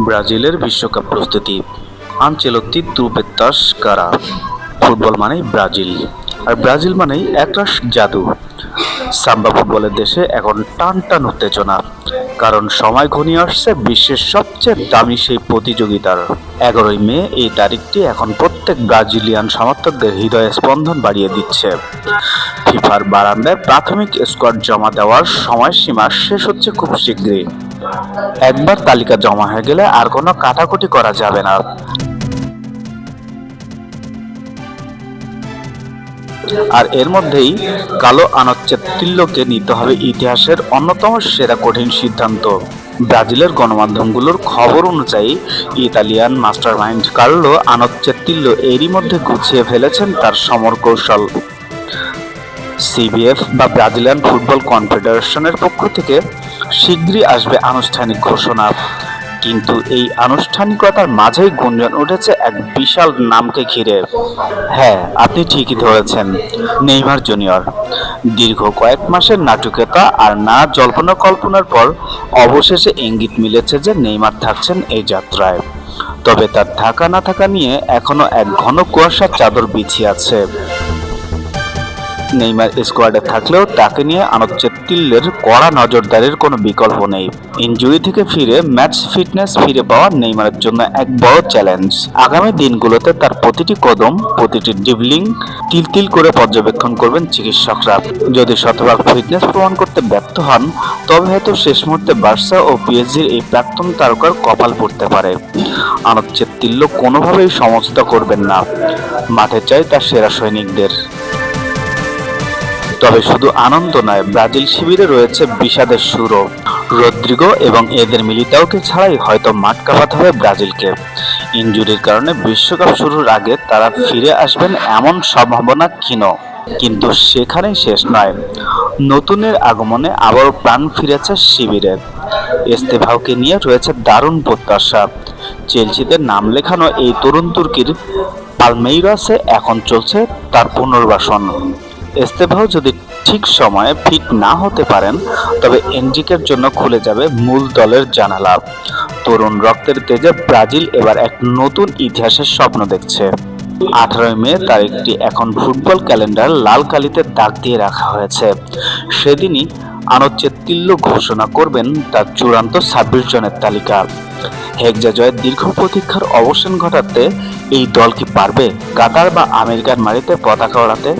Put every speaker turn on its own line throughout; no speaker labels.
ব্রাজিলের বিশ্বকাপ প্রস্তুতি। আনচেলত্তি ত্রুপেত্তাস কারা। ফুটবল মানেই ব্রাজিল, আর ব্রাজিল মানেই একরাশ জাদু। সাম্বা ফুটবলের দেশে এখন টান টান উত্তেজনা, কারণ সময় ঘনিয়ে আসছে বিশ্বের সবচেয়ে দামি সেই প্রতিযোগিতার। 11ই মে এই তারিখটি এখন প্রত্যেক ব্রাজিলিয়ান সমর্থকদের হৃদয়ে স্পন্দন বাড়িয়ে দিচ্ছে। ফিফার বারান্দায় প্রাথমিক স্কোয়াড জমা দেওয়ার সময়সীমা শেষ হচ্ছে খুব শীঘ্রই। একবার তালিকা জমা হয়ে গেলে আর কোনো কাটাকুটি করা যাবে না। আর এর মধ্যেই কালো আনচেত্তিল্লোকে নিতে হবে ইতিহাসের অন্যতম সেরা কঠিন সিদ্ধান্ত। ব্রাজিলের গণমাধ্যমগুলোর খবর অনুযায়ী ইতালিয়ান মাস্টারমাইন্ড কার্লো আনচেত্তিল্লো এরই মধ্যে গুছিয়ে ফেলেছেন তার সমর কৌশল। সিবিএফ বা ব্রাজিলিয়ান ফুটবল কনফেডারেশনের পক্ষ থেকে শীঘ্রই আসবে আনুষ্ঠানিক ঘোষণা, কিন্তু এই আনুষ্ঠানিকতার মাঝেই গুঞ্জন উঠেছে এক বিশাল নামকে ঘিরে। হ্যাঁ, আপনি ঠিকই ধরেছেন, নেইমার জুনিয়র। দীর্ঘ কয়েক মাসের নাটকীয়তা আর না জল্পনা কল্পনার পর অবশেষে ইঙ্গিত মিলেছে যে নেইমার থাকছেন এই যাত্রায়। তবে তার থাকা না থাকা নিয়ে এখনো এক ঘন কুয়াশার চাদর বিছিয়ে আছে। নেইমার স্কোয়াডে থাকলেও তাকে নিয়ে আনচেত্তিল্লোর কড়া নজরদারির কোনো বিকল্প নেই। ইনজুরি থেকে ফিরে ম্যাচ ফিটনেস ফিরে পাওয়া নেইমারের জন্য এক বড় চ্যালেঞ্জ। আগামী দিনগুলোতে তার প্রতিটি কদম, প্রতিটি ড্রিবলিং তিল তিল করে পর্যবেক্ষণ করবেন চিকিৎসকরা। যদি শতভাগ ফিটনেস প্রমাণ করতে ব্যর্থ হন, তবে হয়তো শেষ মুহূর্তে বার্সা ও পিএসজির এই প্রাক্তন তারকার কপাল পড়তে পারে। আনচেত্তিল্লো কোনোভাবেই সমঝোতা করবেন না, মাঠে চাই তার সেরা সৈনিকদের। তবে শুধু আনন্দ নয়, ব্রাজিল শিবিরে রয়েছে বিষাদের সুরও। রদ্রিগো এবং এদের মিলিতাওকে ছাড়াই হয়তো মাঠ কাঁপাতে হবে ব্রাজিলকে। ইনজুরির কারণে বিশ্বকাপ শুরুর আগে তারা ফিরে আসবেন এমন সম্ভাবনা ক্ষীণ, কিন্তু সেখানেই শেষ নয়। নতুনের আগমনে আবারও প্রাণ ফিরেছে শিবিরে। এস্তেভাওকে নিয়ে রয়েছে দারুণ প্রত্যাশা। চেলসিতে নাম লেখানো এই তরুণ তুর্কির পালমেইরাসে এখন চলছে তার পুনর্বাসন। এস্তেভাও যদি ঠিক সময়ে ফিট না হতে পারেন, তবে এনরিকের জন্য খুলে যাবে মূল দলের জানালা। তরুণ রক্তের তেজে ব্রাজিল এবার এক নতুন ইতিহাসের স্বপ্ন দেখছে। 18ই মে তারিখটি এখন ফুটবল ক্যালেন্ডার লাল কালিতে দাগ দিয়ে রাখা হয়েছে। সেদিনই আনচেত্তিল্লো ঘোষণা করবেন তার চূড়ান্ত 26 জনের তালিকা। হেক্সা জয়ের দীর্ঘ প্রতীক্ষার অবসান ঘটাতে এই দল কি পারবে কাতার বা আমেরিকার মাটিতে পতাকা ওড়াতে?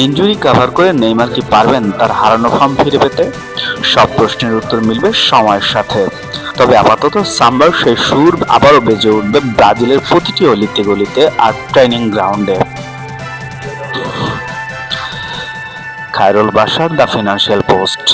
ইনজুরি কভার করে নেইমার কি পারবেন তার হারানো ফর্ম ফিরে পেতে? সব প্রশ্নের উত্তর মিলবে সময়ের সাথে। তবে আপাতত সাম্বার সেই সুর আবারও বেজে উঠবে ব্রাজিলের প্রতিটি অলিতে গলিতে আর ট্রেনিং গ্রাউন্ডে। Khairul Bashar, the financial post.